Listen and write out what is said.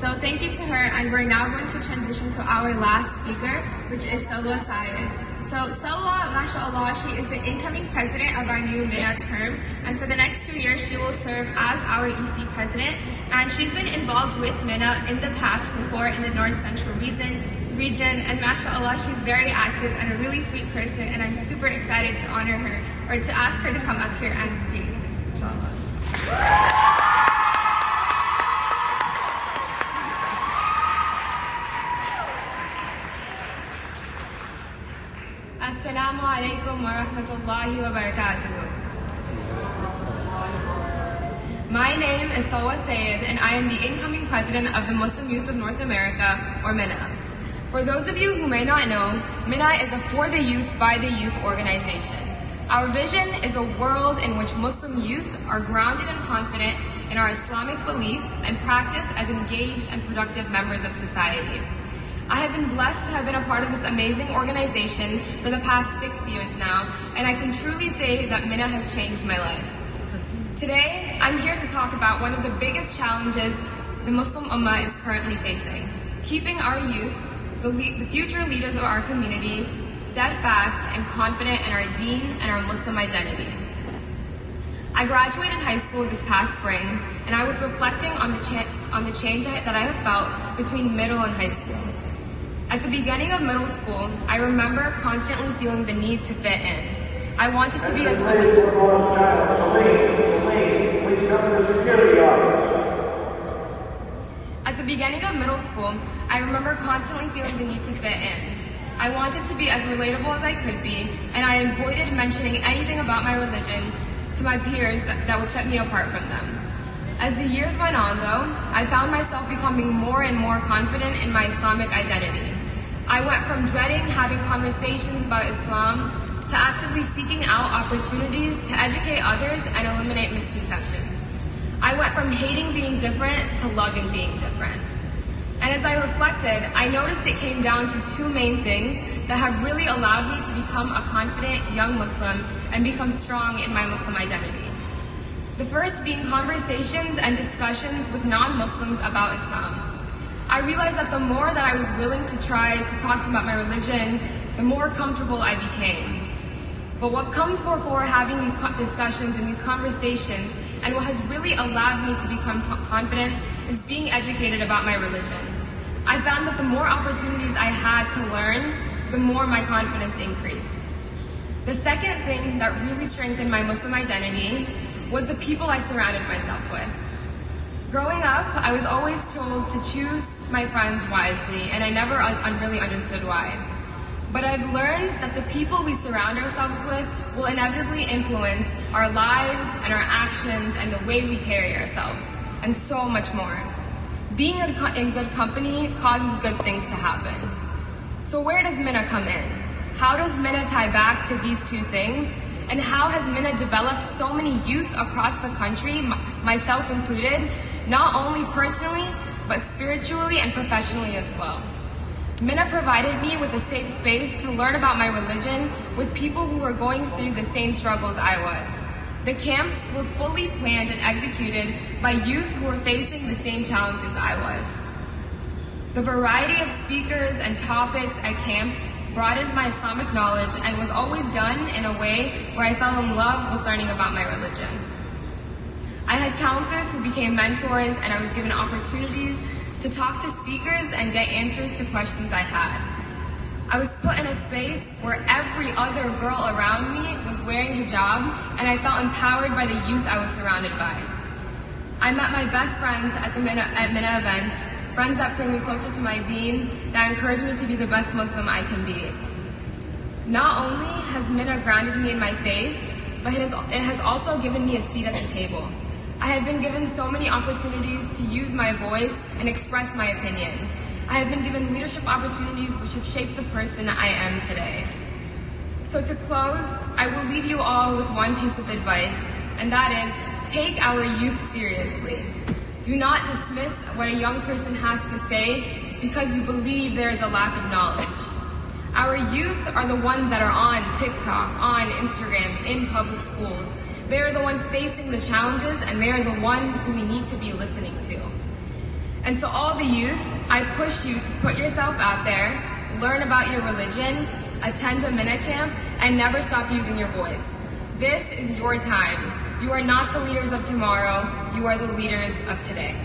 So thank you to her, and we're now going to transition to our last speaker, which is Salwa Syed. So Salwa, mashallah, she is the incoming president of our new MYNA term, and for the next 2 years she will serve as our EC president, and she's been involved with MYNA in the past before in the North Central region, and mashallah, she's very active and a really sweet person, and I'm super excited to honor her, or to ask her to come up here and speak, inshallah. Assalamu alaikum wa rahmatullahi wa barakatuh. My name is Salwa Syed, and I am the incoming president of the Muslim Youth of North America, or MYNA. For those of you who may not know, MYNA is a for the youth, by the youth organization. Our vision is a world in which Muslim youth are grounded and confident in our Islamic belief and practice as engaged and productive members of society. I have been blessed to have been a part of this amazing organization for the past 6 years now, and I can truly say that MYNA has changed my life. Today, I'm here to talk about one of the biggest challenges the Muslim Ummah is currently facing: keeping our youth, the future leaders of our community, steadfast and confident in our deen and our Muslim identity. I graduated high school this past spring, and I was reflecting on the change that I have felt between middle and high school. At the beginning of middle school, I remember constantly feeling the need to fit in. I wanted to be as At the beginning of middle school, I remember constantly feeling the need to fit in. I wanted to be as relatable as I could be, and I avoided mentioning anything about my religion to my peers that would set me apart from them. As the years went on, though, I found myself becoming more and more confident in my Islamic identity. I went from dreading having conversations about Islam to actively seeking out opportunities to educate others and eliminate misconceptions. I went from hating being different to loving being different. And as I reflected, I noticed it came down to two main things that have really allowed me to become a confident young Muslim and become strong in my Muslim identity. The first being conversations and discussions with non-Muslims about Islam. I realized that the more that I was willing to try to talk to them about my religion, the more comfortable I became. But what comes before having these discussions and these conversations, and what has really allowed me to become confident, is being educated about my religion. I found that the more opportunities I had to learn, the more my confidence increased. The second thing that really strengthened my Muslim identity was the people I surrounded myself with. Growing up, I was always told to choose my friends wisely, and I never really understood why. But I've learned that the people we surround ourselves with will inevitably influence our lives and our actions and the way we carry ourselves, and so much more. Being in good company causes good things to happen. So where does MYNA come in? How does MYNA tie back to these two things? And how has MYNA developed so many youth across the country, myself included, not only personally, but spiritually and professionally as well? MYNA provided me with a safe space to learn about my religion with people who were going through the same struggles I was. The camps were fully planned and executed by youth who were facing the same challenges I was. The variety of speakers and topics at camp broadened my Islamic knowledge and was always done in a way where I fell in love with learning about my religion. I had counselors who became mentors, and I was given opportunities to talk to speakers and get answers to questions I had. I was put in a space where every other girl around me was wearing hijab, and I felt empowered by the youth I was surrounded by. I met my best friends at MYNA events, friends that bring me closer to my deen, that encourage me to be the best Muslim I can be. Not only has MYNA grounded me in my faith, but it has also given me a seat at the table. I have been given so many opportunities to use my voice and express my opinion. I have been given leadership opportunities which have shaped the person I am today. So to close, I will leave you all with one piece of advice, and that is, take our youth seriously. Do not dismiss what a young person has to say because you believe there is a lack of knowledge. Our youth are the ones that are on TikTok, on Instagram, in public schools. They are the ones facing the challenges, and they are the ones who we need to be listening to. And to all the youth, I push you to put yourself out there, learn about your religion, attend a MYNA camp, and never stop using your voice. This is your time. You are not the leaders of tomorrow, you are the leaders of today.